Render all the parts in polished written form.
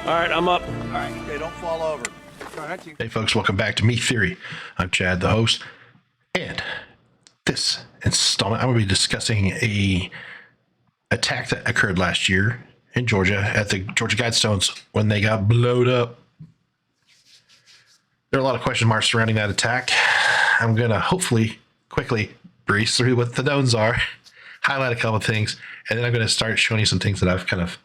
All right, I'm up. All right, okay, don't fall over. Hey folks, welcome back to Me Theory. I'm Chad, the host, and this installment I'm going to be discussing a attack that occurred last year in Georgia at the Georgia Guidestones when they got blowed up. There are a lot of question marks surrounding that attack. I'm going to hopefully quickly breeze through what the knowns are, highlight a couple of things, and then I'm going to start showing you some things that I've kind of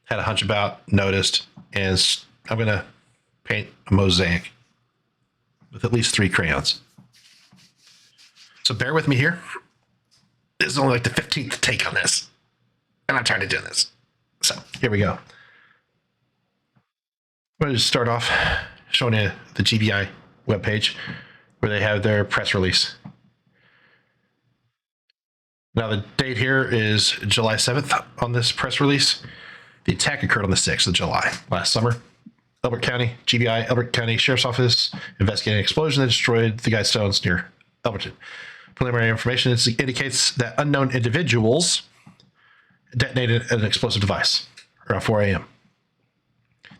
had a hunch about, noticed, and I'm going to paint a mosaic with at least 3 crayons. So bear with me here. This is only like the 15th take on this, and I'm tired of doing this. So here we go. I'm going to just start off showing you the GBI webpage where they have their press release. Now the date here is July 7th on this press release. The attack occurred on the 6th of July last summer. Elbert County, GBI, Elbert County Sheriff's Office investigating an explosion that destroyed the Guidestones near Elberton. Preliminary information indicates that unknown individuals detonated an explosive device around 4 a.m.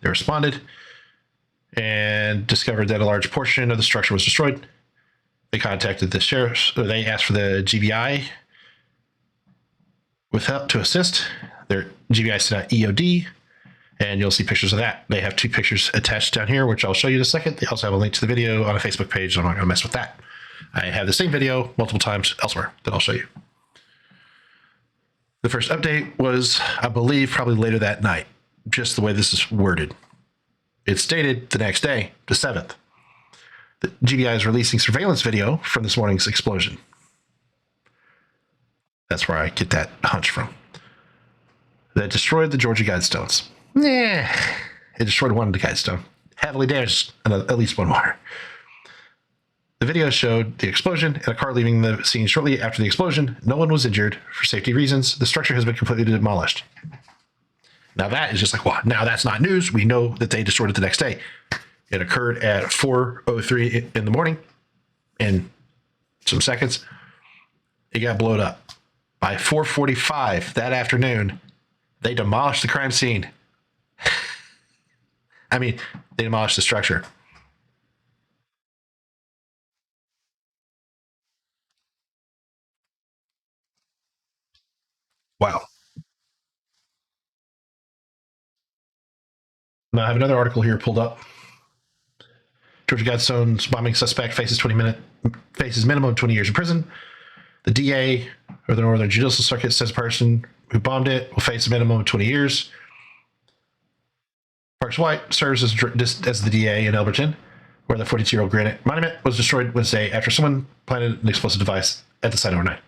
They responded and discovered that a large portion of the structure was destroyed. They contacted the sheriffs, or they asked for the GBI with help to assist. Their GBI sent out EOD, and you'll see pictures of that. They have 2 pictures attached down here, which I'll show you in a second. They also have a link to the video on a Facebook page, so I'm not going to mess with that. I have the same video multiple times elsewhere that I'll show you. The first update was, I believe, probably later that night, just the way this is worded. It's stated the next day, the 7th. The GBI is releasing surveillance video from this morning's explosion. That's where I get that hunch from. That destroyed the Georgia Guidestones. It destroyed one of the Guidestone. Heavily damaged at least one more. The video showed the explosion and a car leaving the scene shortly after the explosion. No one was injured. For safety reasons, the structure has been completely demolished. Now that is just like, well, now that's not news. We know that they destroyed it the next day. It occurred at 4:03 in the morning. In some seconds, it got blown up. By 4:45 that afternoon, they demolished the crime scene. I mean, they demolished the structure. Wow. Now I have another article here pulled up. Georgia Guidestones bombing suspect faces minimum 20 years in prison. The DA, or the Northern Judicial Circuit, says a person who bombed it will face a minimum of 20 years. Parks White serves as the DA in Elberton, where the 42-year-old granite monument was destroyed Wednesday after someone planted an explosive device at the site overnight.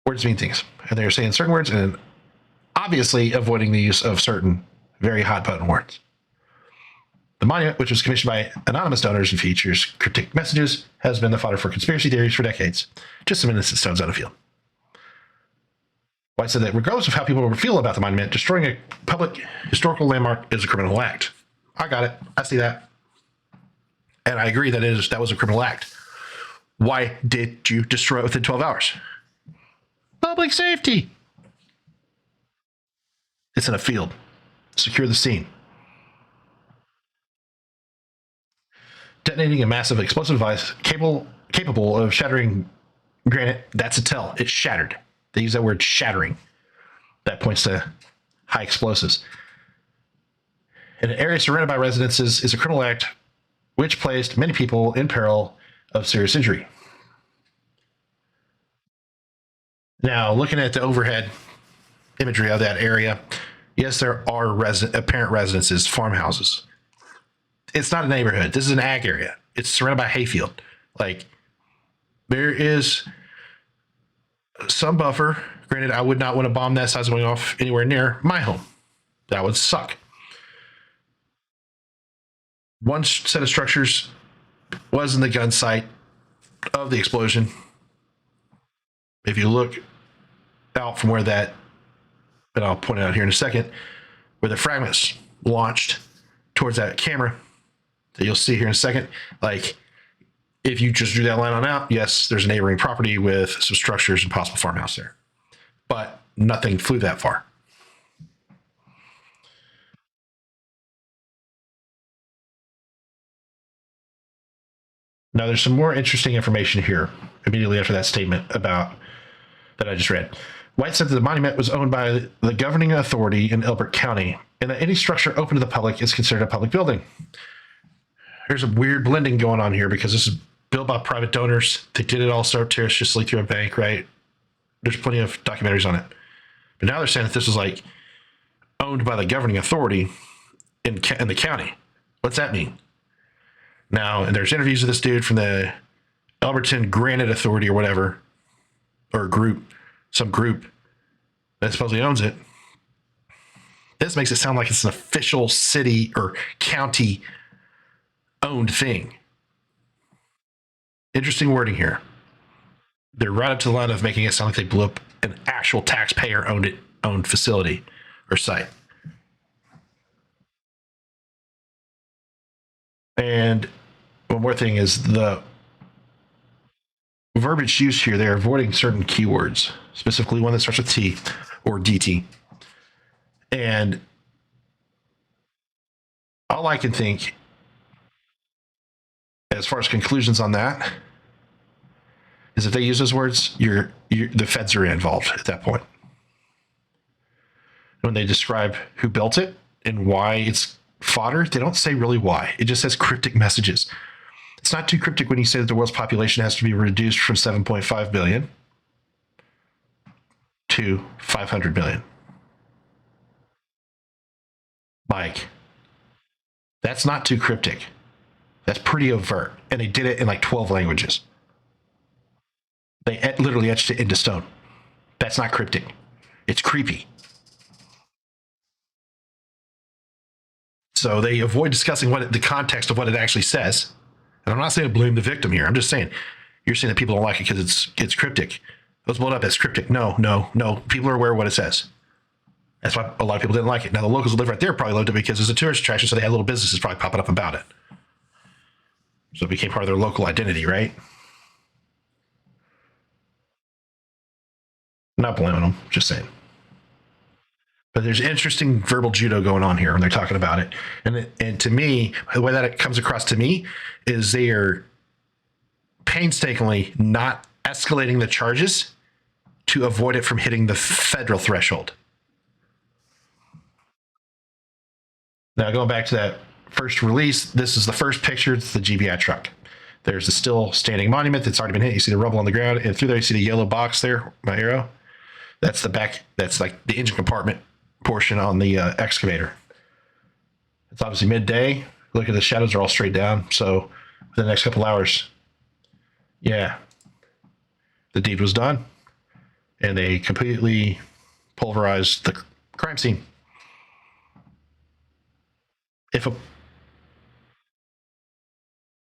Words mean things, and they are saying certain words and obviously avoiding the use of certain very hot button words. The monument, which was commissioned by anonymous donors and features cryptic messages, has been the fodder for conspiracy theories for decades. Just some innocent stones on a field. White said that regardless of how people feel about the monument, destroying a public historical landmark is a criminal act. I got it. I see that. And I agree that was a criminal act. Why did you destroy it within 12 hours? Public safety. It's in a field. Secure the scene. Detonating a massive explosive device capable of shattering granite, that's a tell. It's shattered. They use that word shattering. That points to high explosives. In an area surrounded by residences is a criminal act which placed many people in peril of serious injury. Now, looking at the overhead imagery of that area, yes, there are apparent residences, farmhouses. It's not a neighborhood. This is an ag area. It's surrounded by hayfield. Like, there is some buffer. Granted, I would not want a bomb that size going off anywhere near my home. That would suck. One set of structures was in the gun site of the explosion. If you look out from where that, and I'll point it out here in a second, where the fragments launched towards that camera that you'll see here in a second, like if you just drew that line on out, yes, there's a neighboring property with some structures and possible farmhouse there, but nothing flew that far. Now, there's some more interesting information here immediately after that statement about that I just read. White said that the monument was owned by the governing authority in Elbert County, and that any structure open to the public is considered a public building. There's a weird blending going on here because this is built by private donors. They did it all surreptitiously through a bank, right? There's plenty of documentaries on it. But now they're saying that this was like owned by the governing authority in the county. What's that mean? Now, and there's interviews with this dude from the Alberton Granite Authority or whatever, or group, some group that supposedly owns it. This makes it sound like it's an official city or county owned thing. Interesting wording here. They're right up to the line of making it sound like they blew up an actual taxpayer owned facility or site. And one more thing is the verbiage used here. They're avoiding certain keywords, specifically one that starts with T or DT. And all I can think, as far as conclusions on that, is if they use those words, the feds are involved at that point. When they describe who built it and why it's fodder, they don't say really why. It just says cryptic messages. It's not too cryptic when you say that the world's population has to be reduced from 7.5 billion to 500 million. Like, that's not too cryptic. That's pretty overt. And they did it in like 12 languages. They literally etched it into stone. That's not cryptic. It's creepy. So they avoid discussing the context of what it actually says. And I'm not saying to blame the victim here. I'm just saying, you're saying that people don't like it because it's cryptic. Let's blow it up as cryptic. No. People are aware of what it says. That's why a lot of people didn't like it. Now, the locals who live right there probably loved it because it's a tourist attraction, so they had little businesses probably popping up about it. So it became part of their local identity, right? I'm not blaming them, just saying. But there's interesting verbal judo going on here when they're talking about it. And to me, the way that it comes across to me is they are painstakingly not escalating the charges to avoid it from hitting the federal threshold. Now, going back to that first release, this is the first picture. It's the GBI truck. There's the still standing monument that's already been hit. You see the rubble on the ground, and through there you see the yellow box there, my arrow. That's the back. That's like the engine compartment portion on the excavator. It's obviously midday. Look at the shadows are all straight down. So within the next couple hours, yeah, the deed was done, and they completely pulverized the crime scene. If a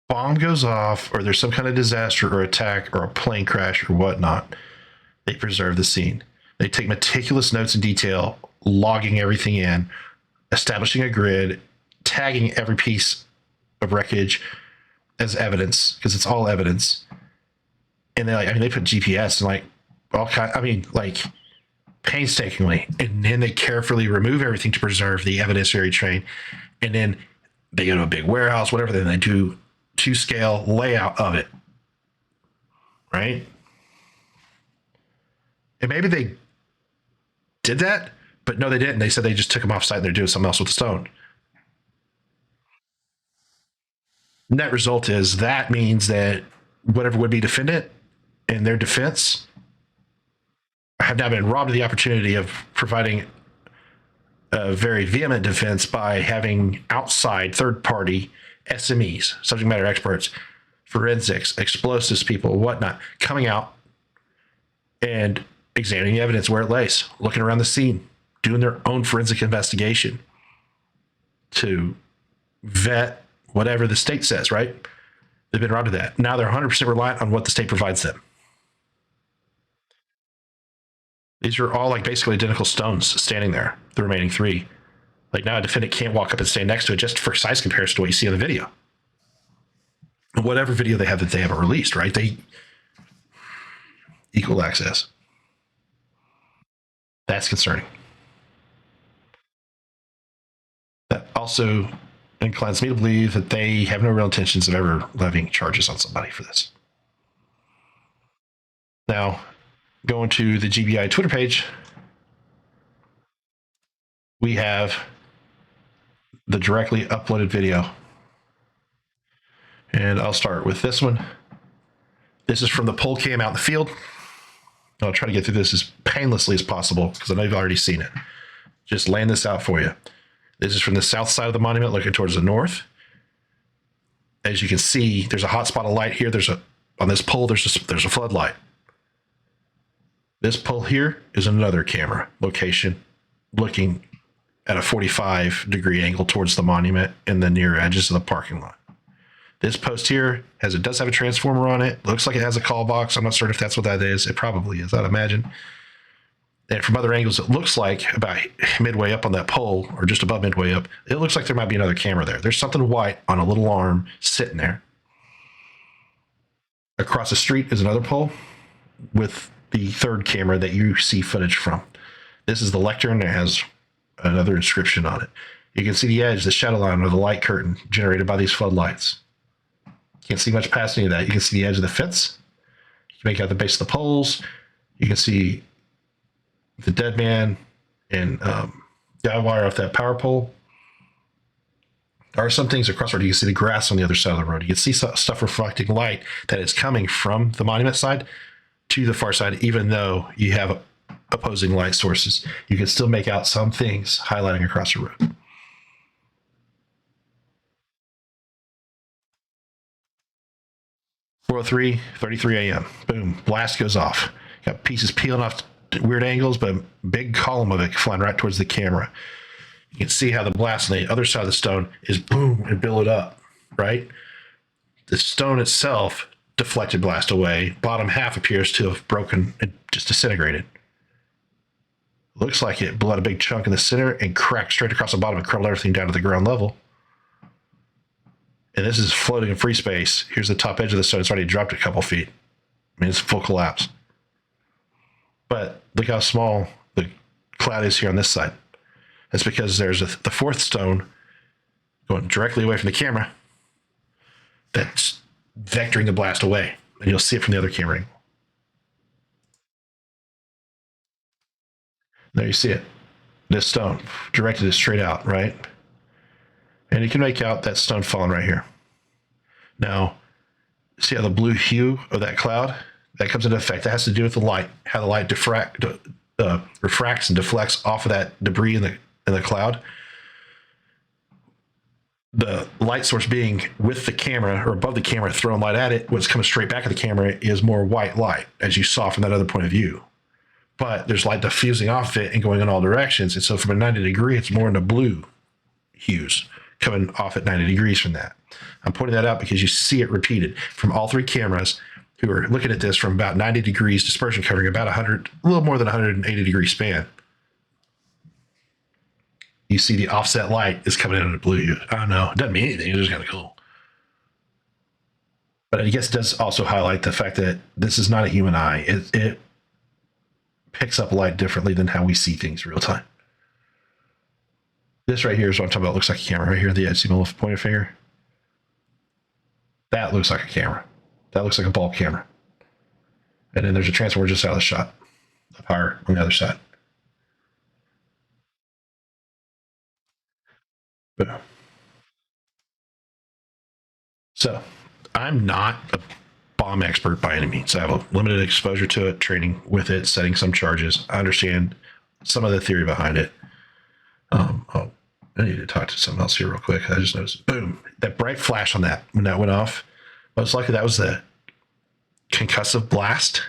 bomb goes off or there's some kind of disaster or attack or a plane crash or whatnot, they preserve the scene. They take meticulous notes in detail, logging everything in, establishing a grid, tagging every piece of wreckage as evidence, because it's all evidence. And they put GPS and all kind, painstakingly, and then they carefully remove everything to preserve the evidentiary train. And then they go to a big warehouse, whatever, then they do to-scale layout of it, right? And maybe they did that, but no, they didn't. They said they just took them off site and they're doing something else with the stone. Net result is that means that whatever would be defendant in their defense have now been robbed of the opportunity of providing a very vehement defense by having outside third-party SMEs, subject matter experts, forensics, explosives people, whatnot, coming out and examining the evidence where it lays, looking around the scene, doing their own forensic investigation to vet whatever the state says, right? They've been robbed of that. Now they're 100% reliant on what the state provides them. These are all basically identical stones standing there, the remaining three. Now a defendant can't walk up and stand next to it just for size comparison to what you see on the video. Whatever video they have that they haven't released, right? They equal access. That's concerning. That also inclines me to believe that they have no real intentions of ever levying charges on somebody for this. Now, going to the GBI Twitter page, we have the directly uploaded video. And I'll start with this one. This is from the pole cam out in the field. I'll try to get through this as painlessly as possible because I know you've already seen it. Just laying this out for you. This is from the south side of the monument looking towards the north. As you can see, there's a hot spot of light here. On this pole, there's a floodlight. This pole here is another camera location looking at a 45-degree angle towards the monument and the near edges of the parking lot. This post here does have a transformer on it. Looks like it has a call box. I'm not certain if that's what that is. It probably is, I'd imagine. And from other angles, it looks like about midway up on that pole, or just above midway up, it looks like there might be another camera there. There's something white on a little arm sitting there. Across the street is another pole with the third camera that you see footage from. This is the lectern that has another inscription on it. You can see the edge, the shadow line of the light curtain generated by these floodlights. Can't see much past any of that. You can see the edge of the fence. You can make out the base of the poles. You can see the dead man and guy wire off that power pole. There are some things across the road. You can see the grass on the other side of the road. You can see stuff reflecting light that is coming from the monument side to the far side, even though you have opposing light sources. You can still make out some things highlighting across the road. .403, 33 a.m. Boom, blast goes off. Got pieces peeling off weird angles, but a big column of it flying right towards the camera. You can see how the blast on the other side of the stone is boom and billowed up, right? The stone itself deflected blast away. Bottom half appears to have broken and just disintegrated. Looks like it blew out a big chunk in the center and cracked straight across the bottom and crumbled everything down to the ground level. And this is floating in free space. Here's the top edge of the stone. It's already dropped a couple feet. I mean, it's full collapse. But look how small the cloud is here on this side. That's because there's the fourth stone going directly away from the camera that's vectoring the blast away. And you'll see it from the other camera angle. There you see it. This stone directed it straight out, right? And you can make out that stone falling right here. Now, see how the blue hue of that cloud, that comes into effect. That has to do with the light, how the light refracts and deflects off of that debris in the cloud. The light source being with the camera or above the camera, throwing light at it, what's coming straight back at the camera is more white light, as you saw from that other point of view. But there's light diffusing off it and going in all directions. And so from a 90 degree, it's more into blue hues coming off at 90 degrees from that. I'm pointing that out because you see it repeated from all three cameras who are looking at this from about 90 degrees dispersion, covering about a little more than 180 degree span. You see the offset light is coming in at a blue hue. I don't know. It doesn't mean anything. It's just kind of cool. But I guess it does also highlight the fact that this is not a human eye. It picks up light differently than how we see things real time. This right here is what I'm talking about. It looks like a camera right here. The edge, see my little pointer finger? That looks like a camera. That looks like a bulb camera. And then there's a transformer just out of the shot, up higher on the other side. But, so I'm not a bomb expert by any means. I have a limited exposure to it, training with it, setting some charges. I understand some of the theory behind it. I need to talk to someone else here real quick. I just noticed, boom, that bright flash on that when that went off. Most likely that was the concussive blast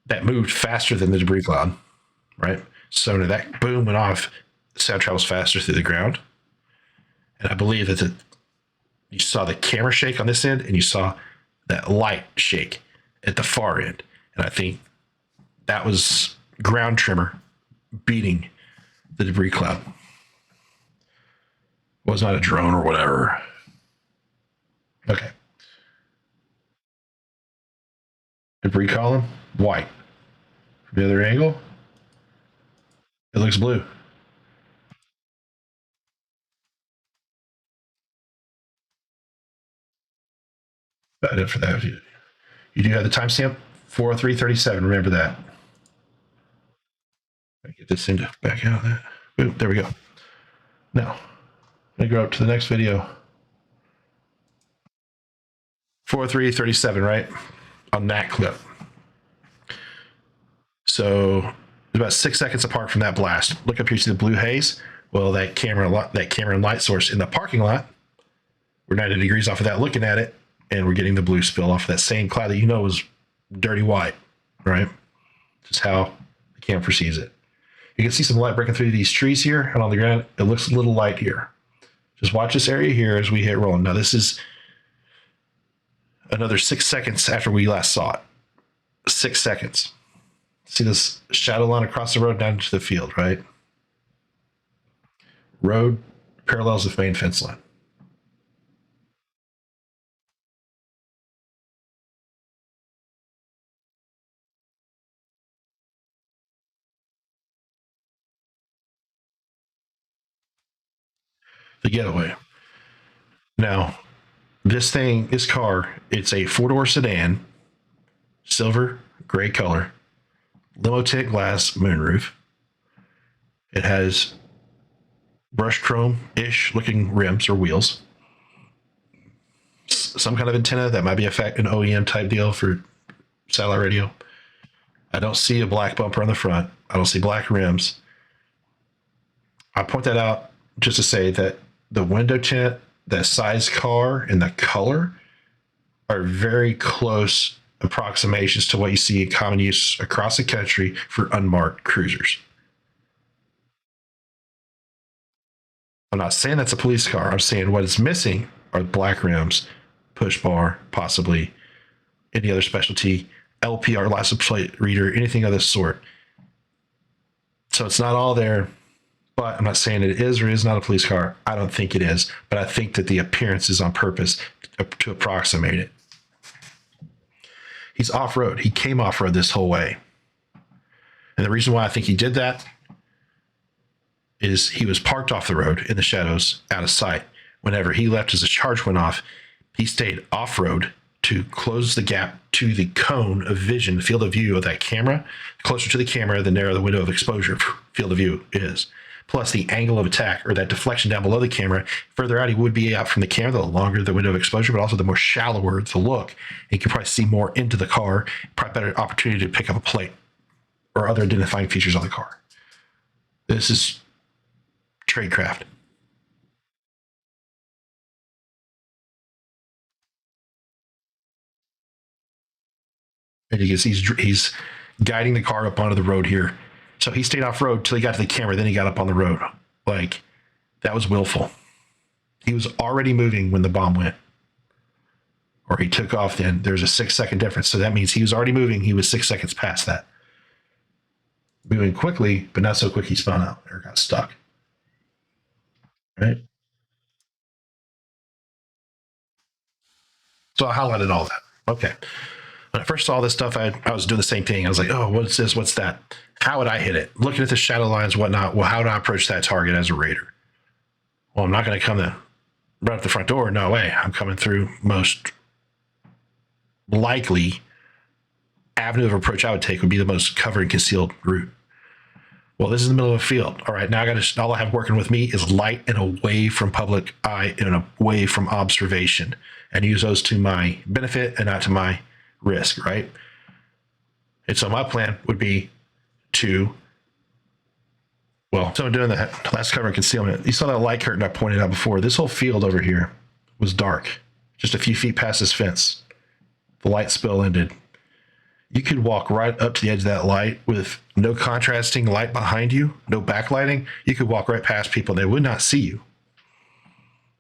that moved faster than the debris cloud, right? So when that boom went off, sound travels faster through the ground. And I believe that you saw the camera shake on this end and you saw that light shake at the far end. And I think that was ground tremor beating the debris cloud. It was not a drone or whatever. Okay. Debris column, white. From the other angle, it looks blue. About it for that. You do have the timestamp 40337. Remember that. Get this thing to back out of that. Boom, there we go. Now, I'm going to go up to the next video. 40337, right? On that clip. So about 6 seconds apart from that blast. Look up here, you see the blue haze? Well, that camera and light source in the parking lot, we're 90 degrees off of that looking at it, and we're getting the blue spill off of that same cloud that you know is dirty white, right? Just how the camera perceives it. You can see some light breaking through these trees here, and on the ground, it looks a little light here. Just watch this area here as we hit rolling. Now, this is another 6 seconds after we last saw it. 6 seconds. See this shadow line across the road down to the field, right? Road parallels the main fence line. The getaway. Now, this car, it's a 4-door sedan, silver, gray color, limo tint glass moonroof. It has brushed chrome-ish looking rims or wheels. Some kind of antenna that might be an OEM type deal for satellite radio. I don't see a black bumper on the front. I don't see black rims. I point that out just to say that the window tint, the size car, and the color are very close approximations to what you see in common use across the country for unmarked cruisers. I'm not saying that's a police car. I'm saying what is missing are black rims, push bar, possibly any other specialty, LPR, license plate reader, anything of this sort. So it's not all there, but I'm not saying it is or is not a police car. I don't think it is, but I think that the appearance is on purpose to approximate it. He's off-road. He came off-road this whole way. And the reason why I think he did that is he was parked off the road in the shadows, out of sight. Whenever he left as the charge went off, he stayed off-road to close the gap to the cone of vision, the field of view of that camera. Closer to the camera, the narrower the window of exposure field of view is. Plus the angle of attack, or that deflection down below the camera. Further out he would be out from the camera, the longer the window of exposure, but also the more shallower the look. You can probably see more into the car, probably better opportunity to pick up a plate or other identifying features on the car. This is tradecraft. And you can see he's guiding the car up onto the road here. So he stayed off road till he got to the camera, then he got up on the road. Like, that was willful. He was already moving when the bomb went. Or he took off then. There's a 6 second difference. So that means he was already moving. He was 6 seconds past that. Moving quickly, but not so quick he spun out or got stuck. Right? So I highlighted all that. Okay. When I first saw this stuff, I was doing the same thing. I was like, oh, what's this? What's that? How would I hit it? Looking at the shadow lines, whatnot. Well, how would I approach that target as a raider? Well, I'm not going to come right up the front door. No way. I'm coming through most likely avenue of approach I would take would be the most covered and concealed route. Well, this is in the middle of a field. All right, now all I have working with me is light and away from public eye and away from observation, and use those to my benefit and not to my risk, right? And so my plan would be so I'm doing that last cover and concealment. You saw that light curtain I pointed out before. This whole field over here was dark, just a few feet past this fence. The light spill ended. You could walk right up to the edge of that light with no contrasting light behind you, no backlighting. You could walk right past people and they would not see you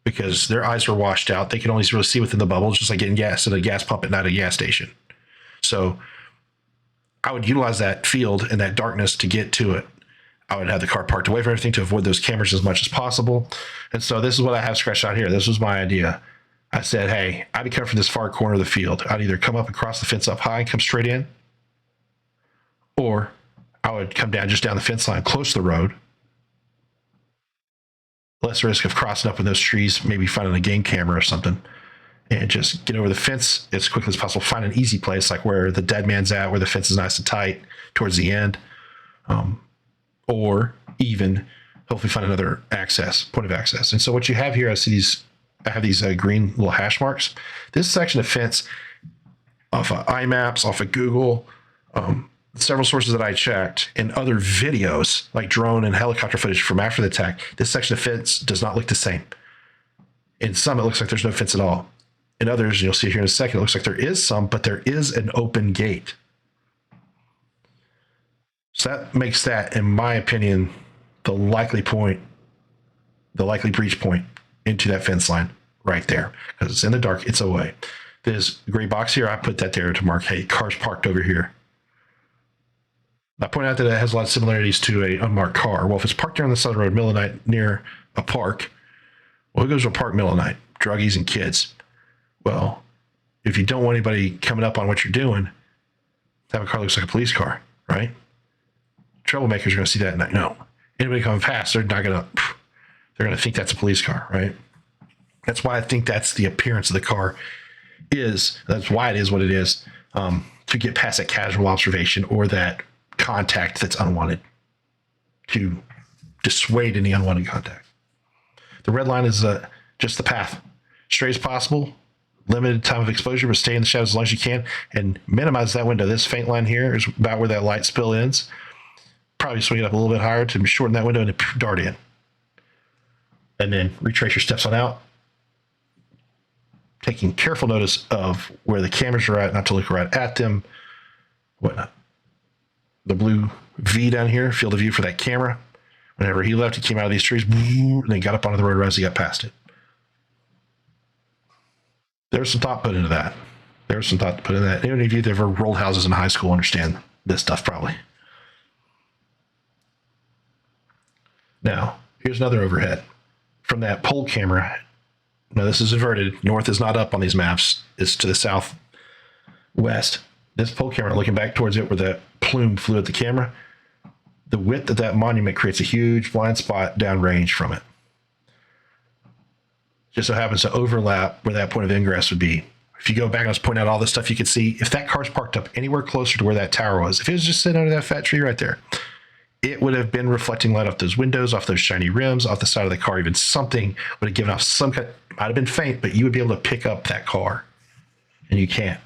because their eyes were washed out. They can only really see within the bubbles, just like getting gas at a gas pump at night at a gas station. So I would utilize that field and that darkness to get to it. I would have the car parked away from everything to avoid those cameras as much as possible. And so this is what I have scratched out here. This was my idea. I said, hey, I'd be coming from this far corner of the field. I'd either come up across the fence up high and come straight in, or I would come down just down the fence line close to the road. Less risk of crossing up in those trees, maybe finding a game camera or something, and just get over the fence as quickly as possible. Find an easy place, like where the dead man's at, where the fence is nice and tight towards the end, or even hopefully find another point of access. And so what you have here, I have these green little hash marks. This section of fence off of iMaps, off of Google, several sources that I checked, and other videos like drone and helicopter footage from after the attack, this section of fence does not look the same. In some, it looks like there's no fence at all. In others, you'll see here in a second, it looks like there is some, but there is an open gate. So that makes that, in my opinion, the likely breach point into that fence line right there, because it's in the dark, it's away. This gray box here, I put that there to mark, hey, car's parked over here. I point out that it has a lot of similarities to a unmarked car. Well, if it's parked there on the side of the road middle of the night near a park, well, who goes to a park middle of the night? Druggies and kids. Well, if you don't want anybody coming up on what you're doing, have a car that looks like a police car, right? Troublemakers are going to see that and like, no. Anybody coming past, they're going to think that's a police car, right? That's why I think that's the appearance of the car that's why it is what it is, to get past that casual observation or that contact that's unwanted, to dissuade any unwanted contact. The red line is just the path. Straight as possible, limited time of exposure, but stay in the shadows as long as you can and minimize that window. This faint line here is about where that light spill ends. Probably swing it up a little bit higher to shorten that window and dart in. And then retrace your steps on out, taking careful notice of where the cameras are at, not to look right at them, whatnot. The blue V down here, field of view for that camera. Whenever he left, he came out of these trees and then got up onto the road as he got past it. There's some thought put into that. Any of you that ever rolled houses in high school understand this stuff probably. Now, here's another overhead. From that pole camera, now this is inverted. North is not up on these maps. It's to the southwest. This pole camera, looking back towards it where the plume flew at the camera, the width of that monument creates a huge blind spot downrange from it. Just so happens to overlap where that point of ingress would be. If you go back and I was pointing out all this stuff, you could see if that car's parked up anywhere closer to where that tower was, if it was just sitting under that fat tree right there, it would have been reflecting light off those windows, off those shiny rims, off the side of the car. Even something would have given off some kind, might have been faint, but you would be able to pick up that car, and you can't.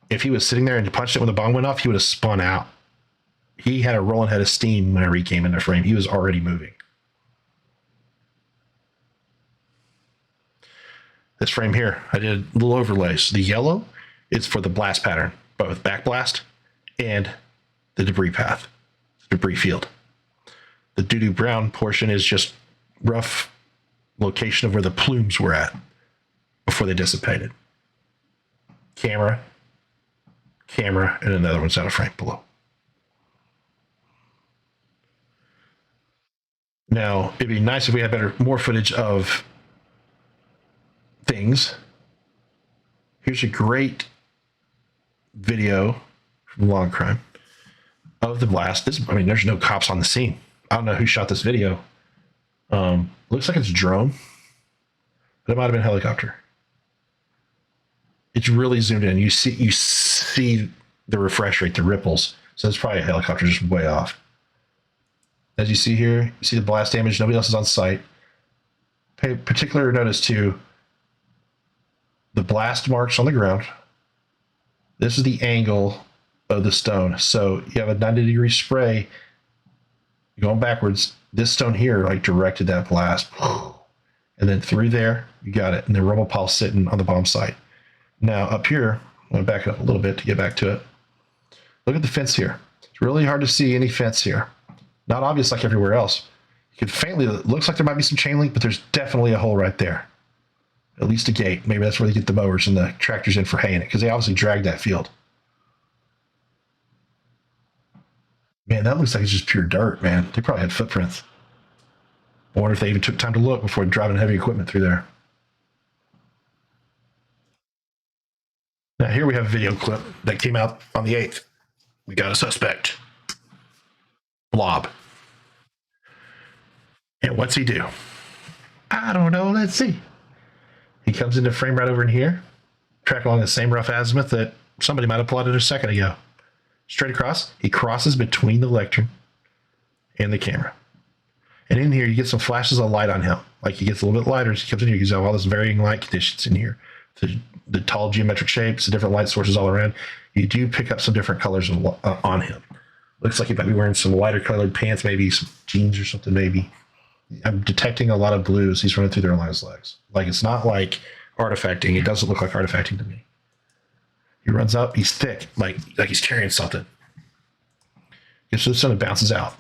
If he was sitting there and punched it when the bomb went off, he would have spun out. He had a rolling head of steam whenever he came into frame. He was already moving. This frame here, I did a little overlays. The yellow is for the blast pattern, both backblast and the debris path, debris field. The doo-doo brown portion is just rough location of where the plumes were at before they dissipated. Camera, and another one's out of frame below. Now, it'd be nice if we had more footage of things. Here's a great video from Law and Crime of the blast. There's no cops on the scene. I don't know who shot this video. Looks like it's a drone, but it might have been a helicopter. It's really zoomed in. You see the refresh rate, the ripples. So it's probably a helicopter just way off. As you see here, you see the blast damage. Nobody else is on site. Pay particular notice to the blast marks on the ground. This is the angle of the stone. So you have a 90-degree spray going backwards. This stone here directed that blast. And then through there, you got it. And the rubble pile sitting on the bomb site. Now up here, I'm going to back up a little bit to get back to it. Look at the fence here. It's really hard to see any fence here. Not obvious like everywhere else. You can faintly, it looks like there might be some chain link, but there's definitely a hole right there. At least a gate. Maybe that's where they get the mowers and the tractors in for hay in it, because they obviously dragged that field. Man, that looks like it's just pure dirt, man. They probably had footprints. I wonder if they even took time to look before driving heavy equipment through there. Now here we have a video clip that came out on the 8th. We got a suspect. Blob. And what's he do? I don't know. Let's see. He comes into frame right over in here, track along the same rough azimuth that somebody might have plotted a second ago. Straight across, he crosses between the lectern and the camera. And in here, you get some flashes of light on him. Like he gets a little bit lighter as he comes in here. You have all this varying light conditions in here. The tall geometric shapes, the different light sources all around. You do pick up some different colors on him. Looks like he might be wearing some lighter colored pants, maybe some jeans or something, maybe. I'm detecting a lot of blues. He's running through there along his legs. Like it's not like artifacting. It doesn't look like artifacting to me. He runs up. He's thick, like he's carrying something. Gets to the sun and bounces out.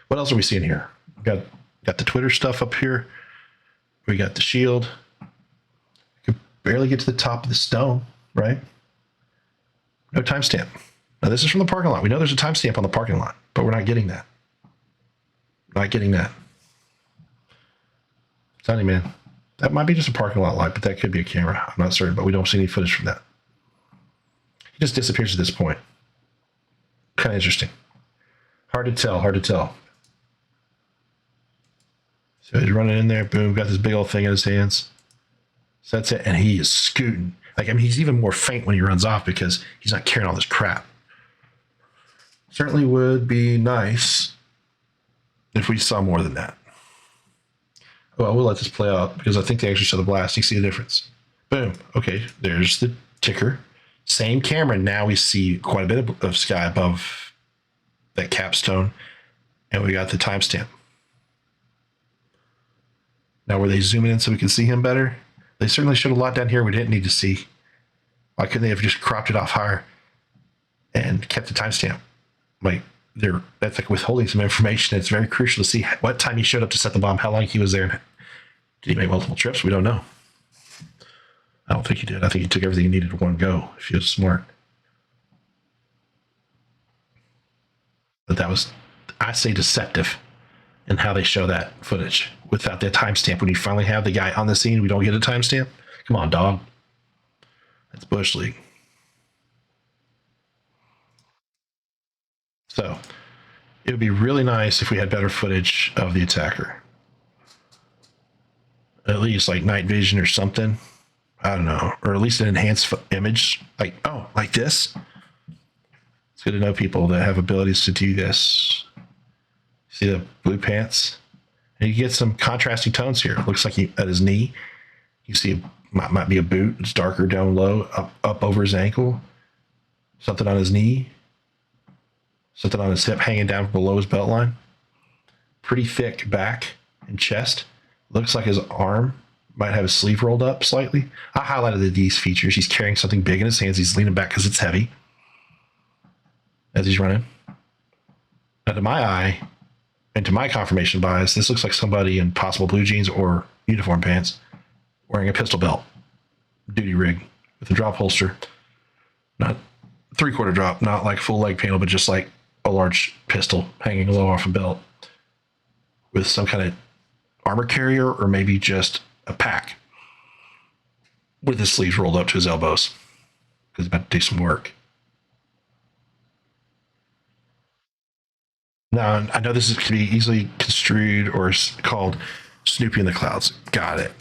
What else are we seeing here? We got the Twitter stuff up here. We got the shield. You can barely get to the top of the stone, right? No timestamp. Now this is from the parking lot. We know there's a timestamp on the parking lot, but we're not getting that. Not getting that. Sonny, man. That might be just a parking lot light, but that could be a camera. I'm not certain, but we don't see any footage from that. He just disappears at this point. Kind of interesting. Hard to tell, hard to tell. So he's running in there, boom, got this big old thing in his hands. So that's it, and he is scooting. Like, I mean, he's even more faint when he runs off because he's not carrying all this crap. Certainly would be nice if we saw more than that. Well, we'll let this play out because I think they actually show the blast. You see the difference. Boom. Okay, there's the ticker. Same camera. Now we see quite a bit of sky above that capstone, and we got the timestamp. Now, were they zooming in so we can see him better? They certainly showed a lot down here we didn't need to see. Why couldn't they have just cropped it off higher and kept the timestamp? Like, that's like withholding some information. It's very crucial to see what time he showed up to set the bomb, how long he was there. Did he make multiple trips? We don't know. I don't think he did. I think he took everything he needed in one go, if he was smart. But that was, I say, deceptive in how they show that footage without that timestamp. When you finally have the guy on the scene, we don't get a timestamp. Come on, dog. That's Bush League. So it would be really nice if we had better footage of the attacker. At least like night vision or something. I don't know. Or at least an enhanced image. Like, oh, like this. It's good to know people that have abilities to do this. See the blue pants? And you get some contrasting tones here. It looks like at his knee, you see might be a boot. It's darker down low, up over his ankle. Something on his knee. Something on his hip hanging down below his belt line. Pretty thick back and chest. Looks like his arm might have his sleeve rolled up slightly. I highlighted these features. He's carrying something big in his hands. He's leaning back because it's heavy as he's running. Now, to my eye, and to my confirmation bias, this looks like somebody in possible blue jeans or uniform pants wearing a pistol belt, duty rig with a drop holster. Not 3/4 drop, not like full leg panel, but just like a large pistol hanging low off a belt with some kind of armor carrier or maybe just a pack with his sleeves rolled up to his elbows because he's about to do some work. Now, I know this can be easily construed or called Snoopy in the clouds. Got it.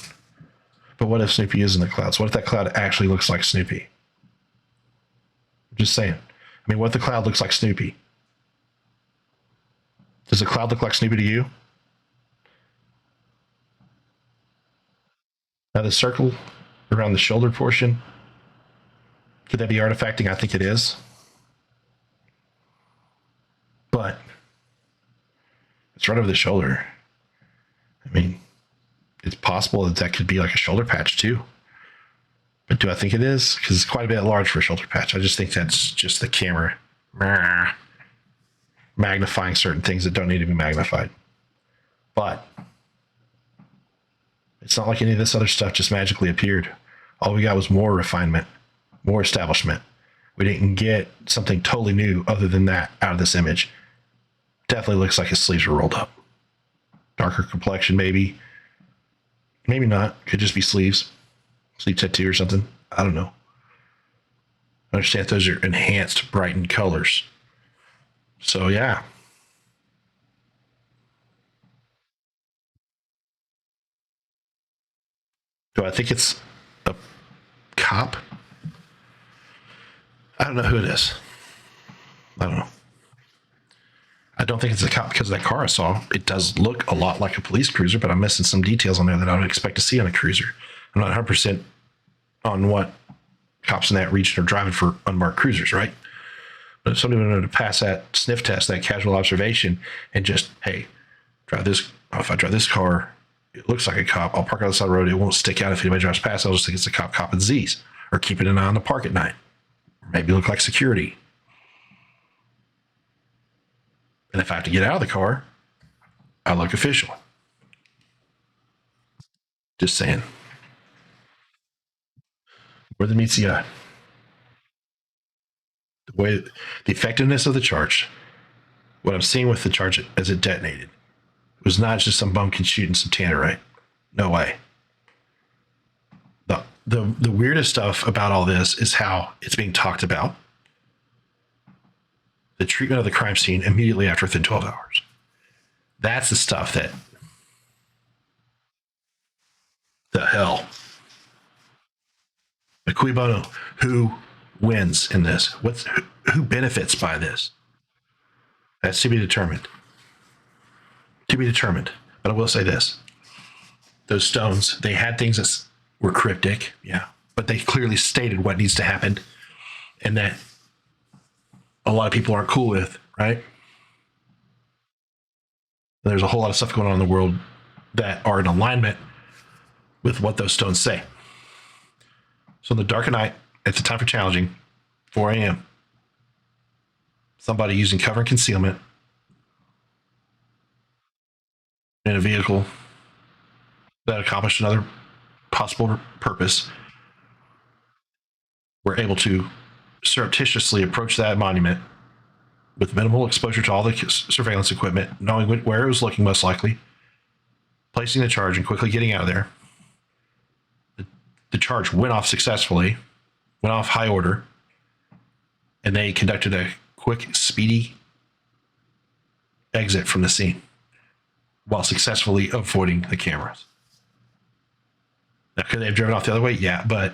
But what if Snoopy is in the clouds? What if that cloud actually looks like Snoopy? I'm just saying. I mean, what if the cloud looks like Snoopy? Does the cloud look like Snoopy to you? Now, the circle around the shoulder portion, could that be artifacting? I think it is. But it's right over the shoulder. I mean, it's possible that could be like a shoulder patch too. But do I think it is? Because it's quite a bit large for a shoulder patch. I just think that's just the camera magnifying certain things that don't need to be magnified. But it's not like any of this other stuff just magically appeared. All we got was more refinement, more establishment. We didn't get something totally new other than that out of this image. Definitely looks like his sleeves were rolled up. Darker complexion, maybe. Maybe not. Could just be sleeves. Sleeve tattoo or something. I don't know. I understand those are enhanced, brightened colors. So, yeah. Do I think it's cop. I don't know who it is. I don't know. I don't think it's a cop because that car I saw, it does look a lot like a police cruiser, but I'm missing some details on there that I would expect to see on a cruiser. I'm not 100% on what cops in that region are driving for unmarked cruisers, right? But if somebody wanted to pass that sniff test, that casual observation, and just, hey, drive this. If I drive this car, it looks like a cop. I'll park on the side of the road. It won't stick out if anybody drives past. I'll just think it's a cop, cop with Z's, or keeping an eye on the park at night. Or maybe look like security. And if I have to get out of the car, I look official. Just saying. Where the meets the eye. The way, the effectiveness of the charge. What I'm seeing with the charge as it detonated was not just some bumpkin shooting some tannerite. No way. The weirdest stuff about all this is how it's being talked about. The treatment of the crime scene immediately after within 12 hours. That's the stuff that the hell. The cui bono. Who wins in this? Who benefits by this? That's to be determined. To be determined. But I will say this. Those stones, they had things that were cryptic, yeah, but they clearly stated what needs to happen and that a lot of people aren't cool with, right? And there's a whole lot of stuff going on in the world that are in alignment with what those stones say. So in the dark of night, at the time for challenging, 4 a.m., somebody using cover and concealment in a vehicle that accomplished another possible purpose were able to surreptitiously approach that monument with minimal exposure to all the surveillance equipment, knowing where it was looking most likely, placing the charge and quickly getting out of there. The charge went off successfully, went off high order, and they conducted a quick, speedy exit from the scene while successfully avoiding the cameras. Now, could they have driven off the other way? Yeah, but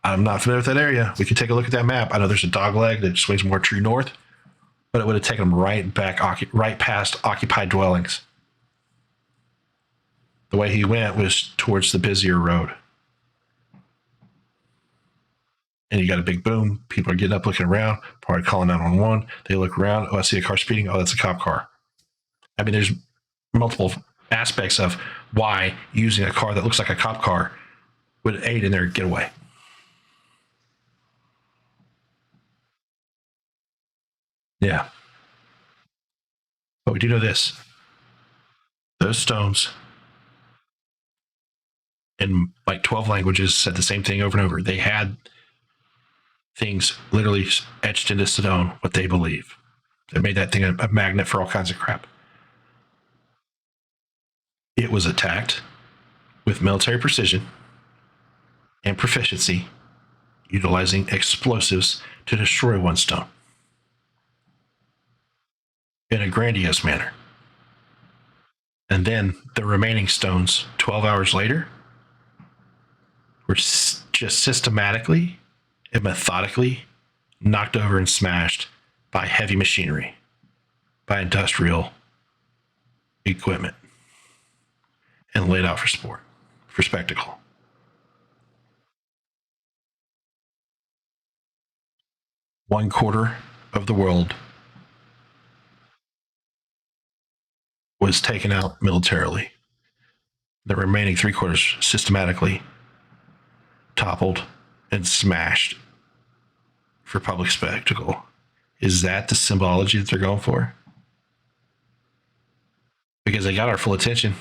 I'm not familiar with that area. We could take a look at that map. I know there's a dog leg that swings more true north, but it would have taken them right past occupied dwellings. The way he went was towards the busier road. And you got a big boom. People are getting up, looking around, probably calling 911. They look around. Oh, I see a car speeding. Oh, that's a cop car. I mean, there's multiple aspects of why using a car that looks like a cop car would aid in their getaway. Yeah. But we do know this. Those stones in like 12 languages said the same thing over and over. They had things literally etched into stone, what they believe. They made that thing a magnet for all kinds of crap. It was attacked with military precision and proficiency, utilizing explosives to destroy one stone in a grandiose manner. And then the remaining stones, 12 hours later, were just systematically and methodically knocked over and smashed by heavy machinery, by industrial equipment, and laid out for sport, for spectacle. One quarter of the world was taken out militarily. The remaining three quarters systematically toppled and smashed for public spectacle. Is that the symbology that they're going for? Because they got our full attention.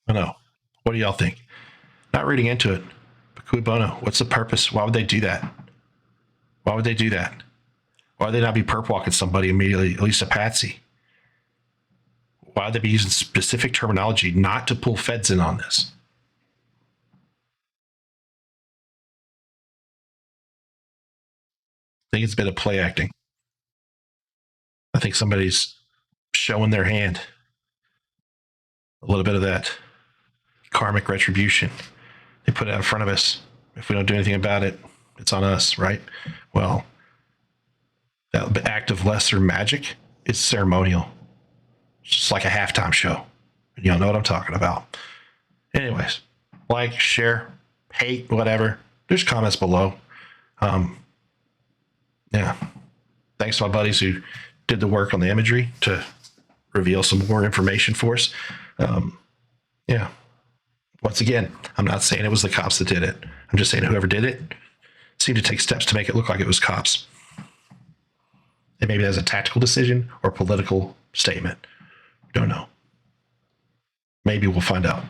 I know. What do y'all think? Not reading into it, but cui bono? What's the purpose? Why would they do that? Why would they do that? Why would they not be perp walking somebody immediately, at least a patsy? Why would they be using specific terminology not to pull feds in on this? I think it's a bit of play acting. I think somebody's showing their hand. A little bit of that. karmic retribution. They put it out in front of us. If we don't do anything about it, it's on us, right? Well, that act of lesser magic is ceremonial. It's just like a halftime show. And y'all know what I'm talking about. Anyways, like, share, hate, whatever. There's comments below. Yeah. Thanks to my buddies who did the work on the imagery to reveal some more information for us. Yeah. Once again, I'm not saying it was the cops that did it. I'm just saying whoever did it seemed to take steps to make it look like it was cops. And maybe that's a tactical decision or political statement. Don't know. Maybe we'll find out.